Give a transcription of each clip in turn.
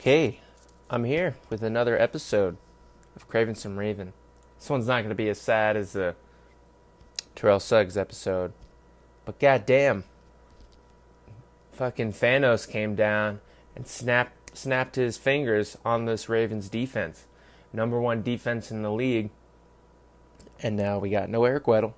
Okay, I'm here with another episode of Craving Some Raven. This one's not going to be as sad as the Terrell Suggs episode, but goddamn, fucking Thanos came down and snapped his fingers on this Ravens defense. Number one defense in the league, and now we got no Eric Weddle,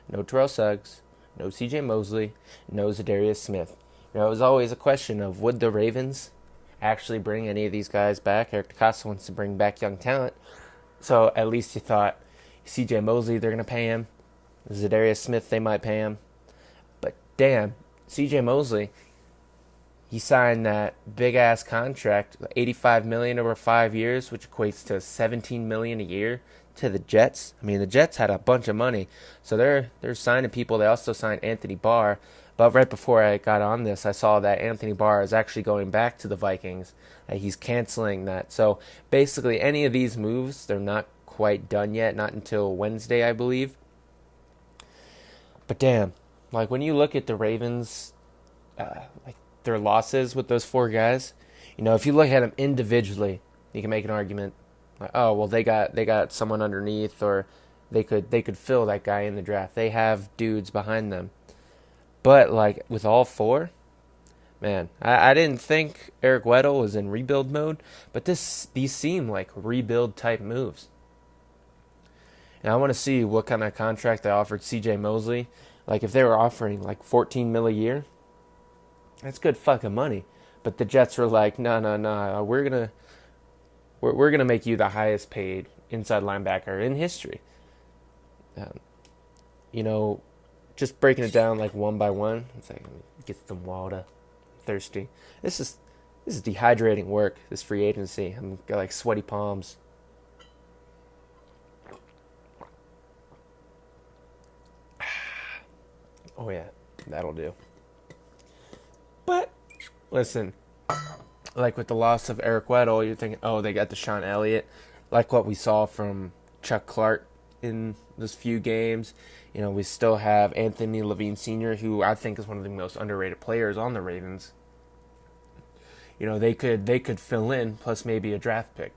no Terrell Suggs, no CJ Mosley, no Zadarius Smith. It was always a question of would the Ravens actually bring any of these guys back. Eric DeCosta wants to bring back young talent. So at least you thought CJ Mosley, they're going to pay him. Zadarius Smith, they might pay him. But damn, CJ Mosley, he signed that big-ass contract, $85 million over 5 years, which equates to $17 million a year to the Jets. I mean, the Jets had a bunch of money. So they're signing people. They also signed Anthony Barr. But right before I got on this, I saw that Anthony Barr is actually going back to the Vikings. He's canceling that. So basically, any of these moves, they're not quite done yet. Not until Wednesday, I believe. But damn, like when you look at the Ravens, like their losses with those four guys, if you look at them individually, you can make an argument like, oh well, they got someone underneath, or they could fill that guy in the draft. They have dudes behind them. But, like, with all four, man, I didn't think Eric Weddle was in rebuild mode, but these seem like rebuild-type moves. And I want to see what kind of contract they offered CJ Mosley. Like, if they were offering, like, $14 million a year, that's good fucking money. But the Jets were like, no, we're gonna make you the highest-paid inside linebacker in history. Just breaking it down like one by one. It's like, let me get some water. I'm thirsty. This is dehydrating work. This free agency. I'm got like sweaty palms. Oh yeah, that'll do. But listen, like with the loss of Eric Weddle, you're thinking, oh, they got Deshaun Elliott, like what we saw from Chuck Clark in those few games. We still have Anthony Levine Sr., who I think is one of the most underrated players on the Ravens. They could fill in, plus maybe a draft pick,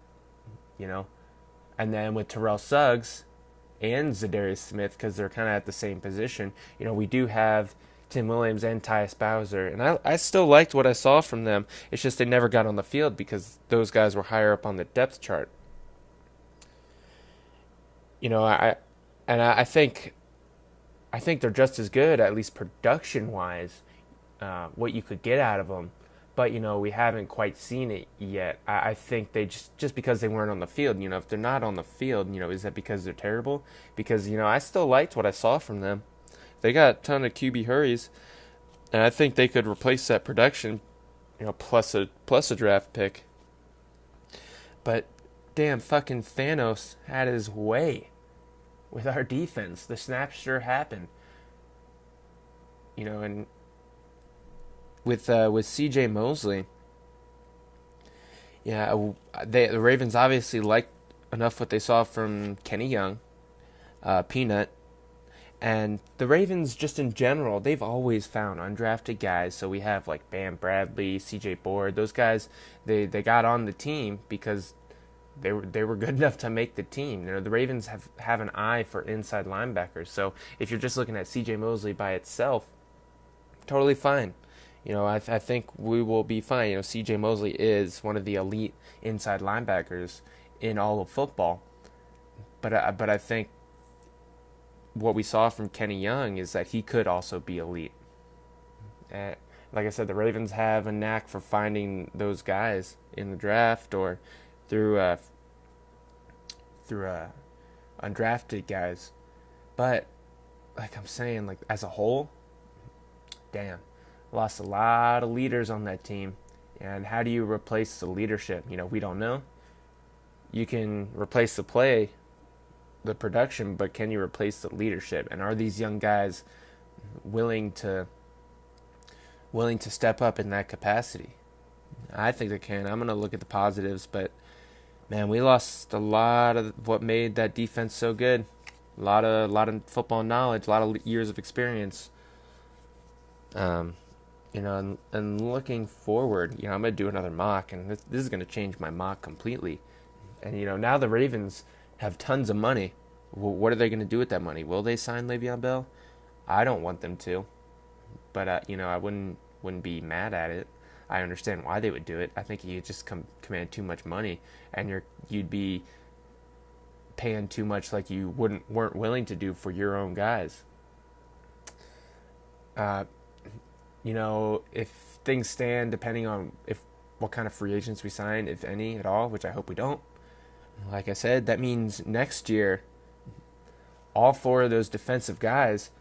And then with Terrell Suggs and Zadarius Smith, because they're kind of at the same position, we do have Tim Williams and Tyus Bowser. And I still liked what I saw from them. It's just they never got on the field because those guys were higher up on the depth chart. I think they're just as good, at least production-wise, what you could get out of them. But, we haven't quite seen it yet. I think they just because they weren't on the field, if they're not on the field, is that because they're terrible? Because, I still liked what I saw from them. They got a ton of QB hurries, and I think they could replace that production, plus a draft pick. But, damn, fucking Thanos had his way with our defense. The snapture happened. And with CJ Mosley, the Ravens obviously liked enough what they saw from Kenny Young, Peanut, and the Ravens just in general, they've always found undrafted guys. So we have like Bam Bradley, CJ Board, those guys, they got on the team because they were good enough to make the team. The Ravens have an eye for inside linebackers. So if you're just looking at CJ Mosley by itself, totally fine. I think we will be fine. CJ Mosley is one of the elite inside linebackers in all of football. But I think what we saw from Kenny Young is that he could also be elite. Like I said, the Ravens have a knack for finding those guys in the draft or through undrafted guys. But like I'm saying, like as a whole, damn, lost a lot of leaders on that team. And how do you replace the leadership? We don't know. You can replace the production, but can you replace the leadership? And are these young guys willing to step up in that capacity? I think they can. I'm going to look at the positives, but man, we lost a lot of what made that defense so good. A lot of football knowledge, a lot of years of experience. And looking forward, I'm going to do another mock, and this is going to change my mock completely. And, now the Ravens have tons of money. Well, what are they going to do with that money? Will they sign Le'Veon Bell? I don't want them to, but, I wouldn't be mad at it. I understand why they would do it. I think you just command too much money, and you'd be paying too much like you weren't willing to do for your own guys. If things stand, depending on what kind of free agents we sign, if any at all, which I hope we don't. Like I said, that means next year, all four of those defensive guys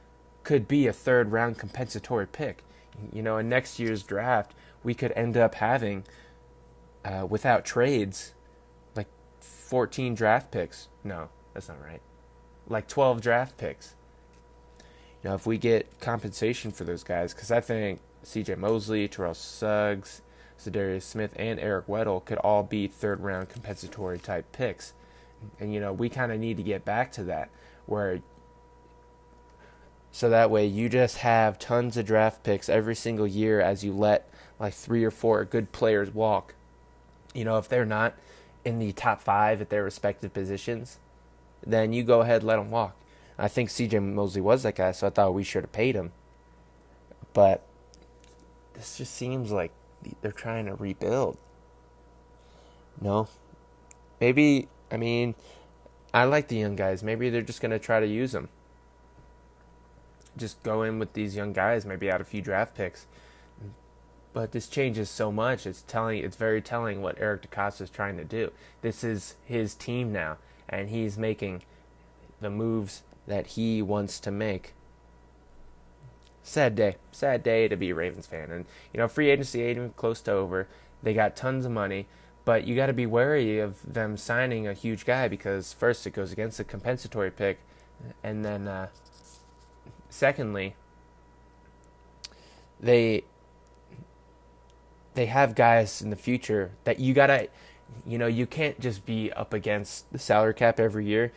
could be a third round compensatory pick. In next year's draft, we could end up having, without trades, like 14 draft picks. No, that's not right. Like 12 draft picks. If we get compensation for those guys, because I think CJ Mosley, Terrell Suggs, Zadarius Smith, and Eric Weddle could all be third-round compensatory type picks. And, we kind of need to get back to that, so that way you just have tons of draft picks every single year as you let like 3 or 4 good players walk. If they're not in the top 5 at their respective positions, then you go ahead and let them walk. I think CJ Mosley was that guy, so I thought we should have paid him. But this just seems like they're trying to rebuild. No. Maybe, I like the young guys. Maybe they're just going to try to use them. Just go in with these young guys, maybe add a few draft picks. But this changes so much. It's very telling what Eric DeCosta is trying to do. This is his team now, and he's making the moves that he wants to make. Sad day to be a Ravens fan. And free agency ain't even close to over. They got tons of money, but you got to be wary of them signing a huge guy, because first it goes against the compensatory pick, and then secondly, they have guys in the future that you gotta, you can't just be up against the salary cap every year.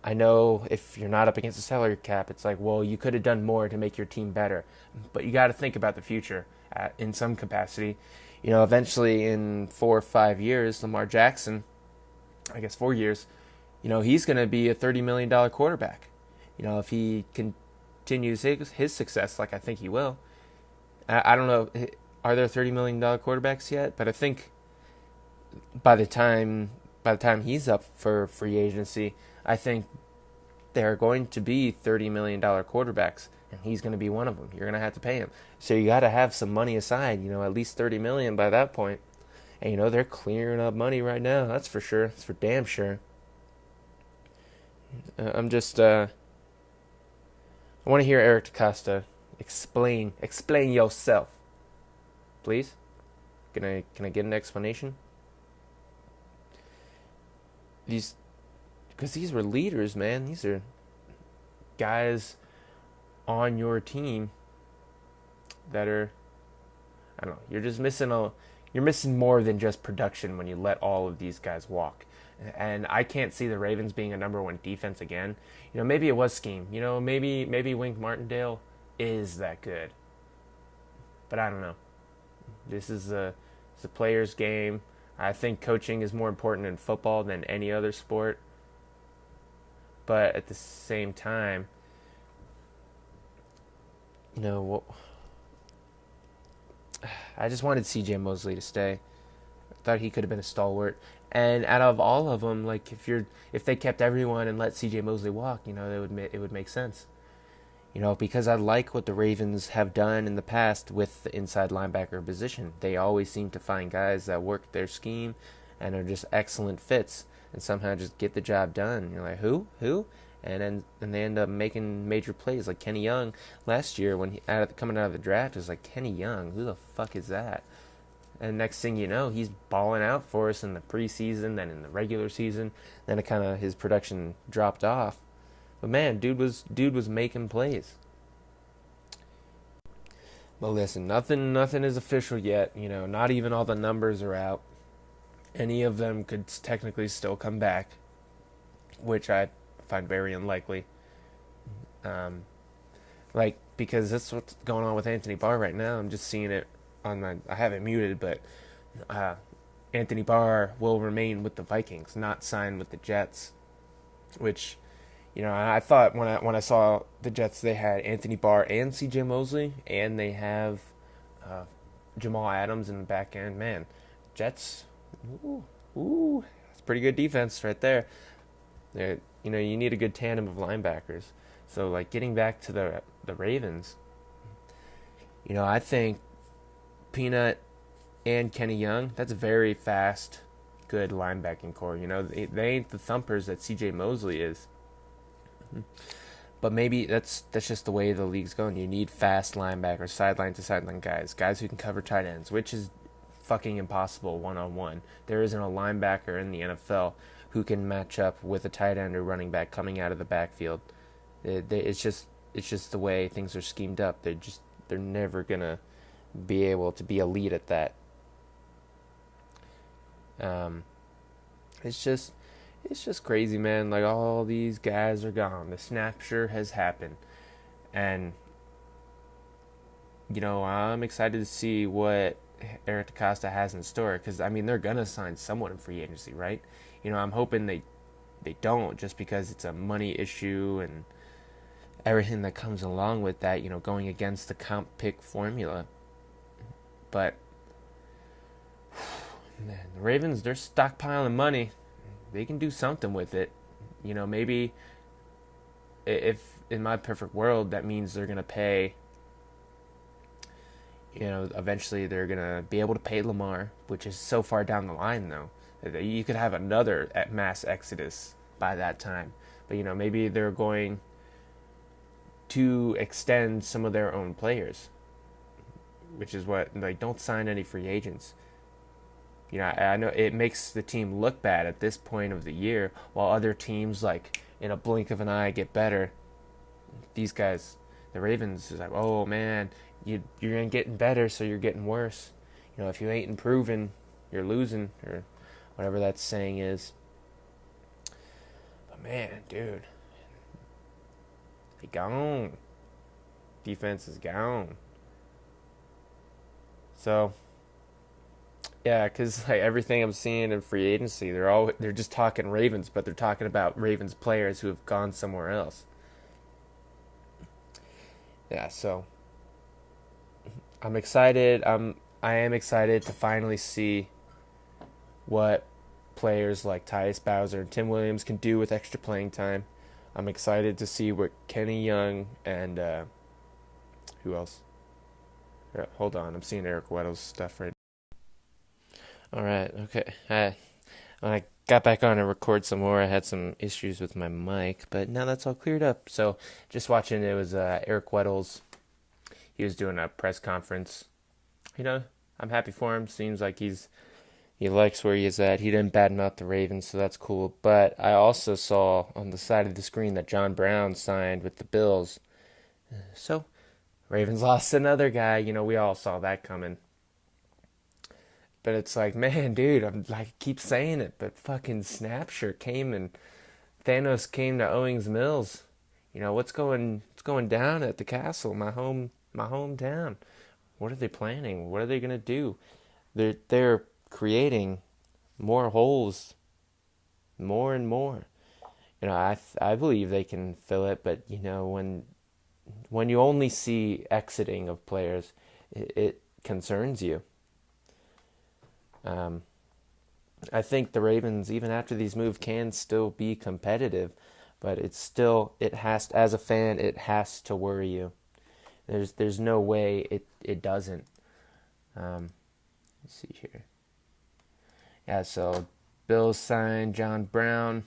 I know if you're not up against the salary cap, it's like, well, you could have done more to make your team better. But you got to think about the future in some capacity. Eventually in 4 or 5 years, Lamar Jackson, I guess 4 years, he's going to be a $30 million quarterback. If he continues his success like I think he will. I don't know, are there $30 million quarterbacks yet? But I think by the time he's up for free agency, I think there are going to be $30 million quarterbacks, and he's going to be one of them. You're going to have to pay him. So you got to have some money aside, at least $30 million by that point. And, they're clearing up money right now. That's for sure. That's for damn sure. I want to hear Eric DeCosta explain yourself. Please? Can I get an explanation? Because these were leaders, man. These are guys on your team that are, I don't know, you're missing more than just production when you let all of these guys walk. And I can't see the Ravens being a number 1 defense again. Maybe it was scheme. Maybe Wink Martindale is that good. But I don't know. This is a player's game. I think coaching is more important in football than any other sport. But at the same time, I just wanted CJ Mosley to stay. I thought he could have been a stalwart. And out of all of them, like if they kept everyone and let CJ Mosley walk, it would make sense. Because I like what the Ravens have done in the past with the inside linebacker position. They always seem to find guys that work their scheme and are just excellent fits and somehow just get the job done. You're like, who? And they end up making major plays. Like Kenny Young last year when coming out of the draft, it was like, Kenny Young, who the fuck is that? And next thing you know, he's balling out for us in the preseason, then in the regular season. Then his production dropped off. But man, dude was making plays. But listen, nothing is official yet. Not even all the numbers are out. Any of them could technically still come back, which I find very unlikely. Like, because that's what's going on with Anthony Barr right now. I'm just seeing it on my. I have it muted, but uh, Anthony Barr will remain with the Vikings, not sign with the Jets. Which, I thought when I saw the Jets, they had Anthony Barr and CJ Mosley, and they have uh, Jamal Adams in the back end. Man, Jets, that's pretty good defense right there. You need a good tandem of linebackers. So, like, getting back to the Ravens, I think Peanut and Kenny Young, that's a very fast, good linebacking core. They ain't the thumpers that CJ Mosley is. But maybe that's just the way the league's going. You need fast linebackers, sideline to sideline guys who can cover tight ends, which is fucking impossible one-on-one. There isn't a linebacker in the NFL who can match up with a tight end or running back coming out of the backfield. It's just the way things are schemed up. They're never gonna be able to be elite at that. Um, it's just crazy, man. Like, all these guys are gone. The snapture has happened, and I'm excited to see what Eric DeCosta has in store. Because they're gonna sign someone in free agency, right? I'm hoping they don't, just because it's a money issue and everything that comes along with that. Going against the comp pick formula, but. Man, the Ravens, they're stockpiling money. They can do something with it. Maybe if in my perfect world, that means they're going to pay, eventually they're going to be able to pay Lamar, which is so far down the line, though. You could have another mass exodus by that time. But, maybe they're going to extend some of their own players, which is what, like, don't sign any free agents. I know it makes the team look bad at this point of the year, while other teams, like, in a blink of an eye, get better. These guys, the Ravens, is like, oh man, you're getting better, so you're getting worse. If you ain't improving, you're losing, or whatever that saying is. But man, dude, they gone. Defense is gone. So. Yeah, because like everything I'm seeing in free agency, they're just talking Ravens, but they're talking about Ravens players who have gone somewhere else. Yeah, so I'm excited. I am excited to finally see what players like Tyus Bowser and Tim Williams can do with extra playing time. I'm excited to see what Kenny Young and who else? Hold on, I'm seeing Eric Weddle's stuff right. All right, okay. When I got back on and record some more, I had some issues with my mic, but now that's all cleared up. So just watching, it was Eric Weddle's. He was doing a press conference. I'm happy for him. Seems like he likes where he is at. He didn't badmouth the Ravens, so that's cool. But I also saw on the side of the screen that John Brown signed with the Bills. So Ravens lost another guy. We all saw that coming. But it's like, man, dude, I keep saying it, but fucking snapture came and Thanos came to Owings Mills. What's going down at the castle, my hometown. What are they planning? What are they gonna do? They're creating more holes, more and more. I believe they can fill it, but when you only see exiting of players, it concerns you. I think the Ravens, even after these moves, can still be competitive, but it has, as a fan, it has to worry you. There's no way it doesn't. Let's see here. Yeah, so Bills signed John Brown.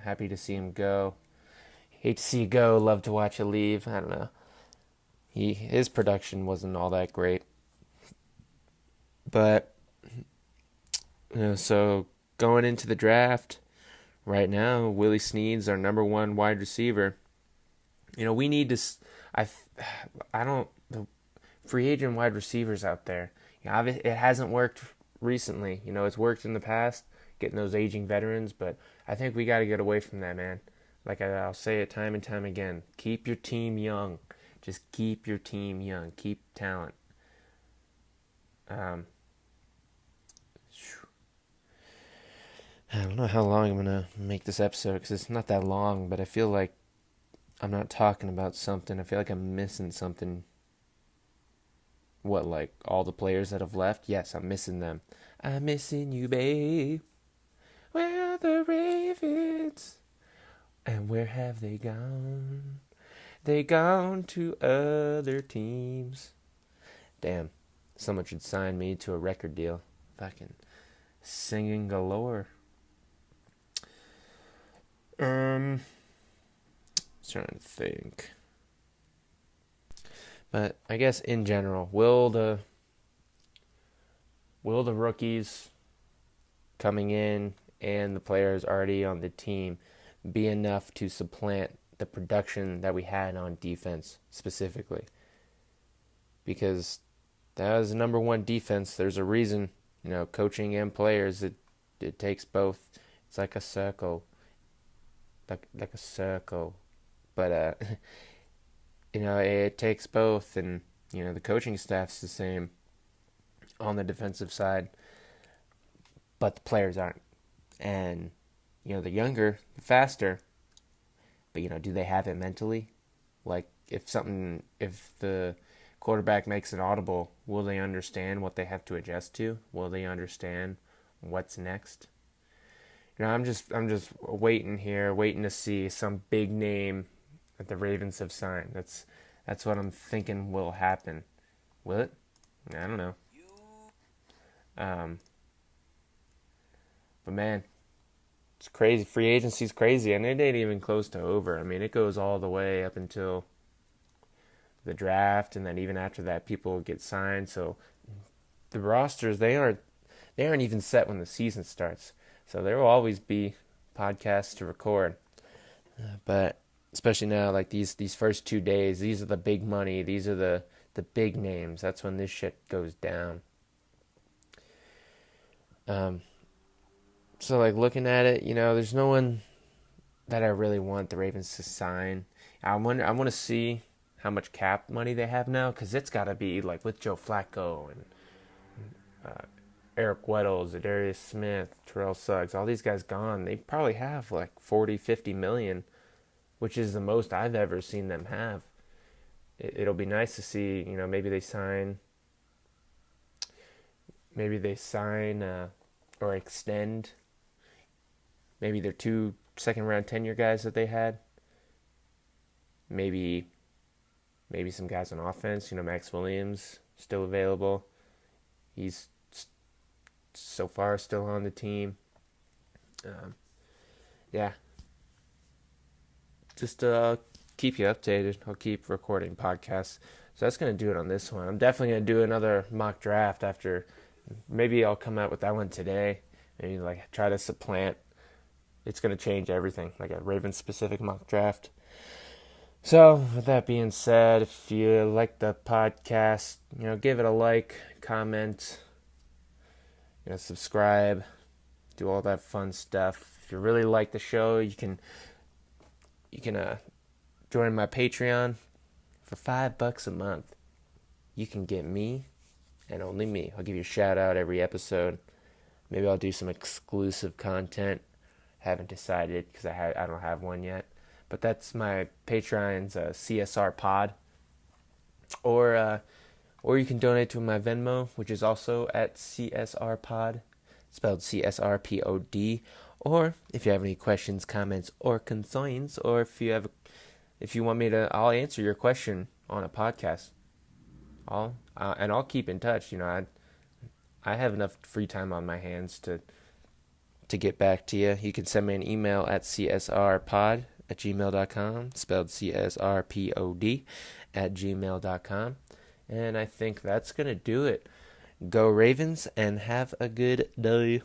Happy to see him go. Hate to see you go. Love to watch you leave. I don't know. His production wasn't all that great, but. So going into the draft right now, Willie Snead's our number one wide receiver. We need to. The free agent wide receivers out there. It hasn't worked recently. It's worked in the past, getting those aging veterans, but I think we got to get away from that, man. Like I'll say it time and time again. Keep your team young. Just keep your team young. Keep talent. I don't know how long I'm going to make this episode because it's not that long, but I feel like I'm not talking about something. I feel like I'm missing something. What, like all the players that have left? Yes, I'm missing them. I'm missing you, babe. Where are the Ravens? And where have they gone? They gone to other teams. Damn, someone should sign me to a record deal. Fucking singing galore. I was trying to think. But I guess in general, will the rookies coming in and the players already on the team be enough to supplant the production that we had on defense specifically? Because that was the number one defense. There's a reason, coaching and players, it takes both. It's like a circle. Like a circle. But it takes both, and the coaching staff's the same on the defensive side, but the players aren't. And the younger, the faster, but do they have it mentally? Like if the quarterback makes an audible, will they understand what they have to adjust to? Will they understand what's next? I'm just waiting to see some big name that the Ravens have signed. That's what I'm thinking will happen. Will it? I don't know. But man, it's crazy. Free agency's crazy, and it ain't even close to over. I mean, it goes all the way up until the draft, and then even after that, people get signed. So the rosters, they aren't even set when the season starts. So there will always be podcasts to record. But especially now, like these first 2 days, these are the big money. These are the big names. That's when this shit goes down. So like looking at it, there's no one that I really want the Ravens to sign. I want to see how much cap money they have now, because it's got to be like with Joe Flacco and Eric Weddle, Zadarius Smith, Terrell Suggs, all these guys gone. They probably have like 40, 50 million, which is the most I've ever seen them have. It'll be nice to see, maybe they sign or extend maybe their 2 second-round tenure guys that they had. Maybe some guys on offense. Max Williams still available. He's so far still on the team. Yeah. Just keep you updated. I'll keep recording podcasts. So that's going to do it on this one. I'm definitely going to do another mock draft after. Maybe I'll come out with that one today. Maybe try to supplant. It's going to change everything, like a Ravens-specific mock draft. So, with that being said, if you like the podcast, give it a like, comment, subscribe, do all that fun stuff. If you really like the show, you can join my Patreon for $5 a month. You can get me and only me. I'll give you a shout out every episode. Maybe I'll do some exclusive content. Haven't decided because I don't have one yet. But that's my Patreon's CSR Pod. Or you can donate to my Venmo, which is also at CSR Pod, spelled CSRPOD. Or if you have any questions, comments, or concerns, or if you want me to, I'll answer your question on a podcast. I'll keep in touch. I have enough free time on my hands to get back to you. You can send me an email at csrpod@gmail.com, spelled CSRPOD@gmail.com. And I think that's going to do it. Go Ravens and have a good day.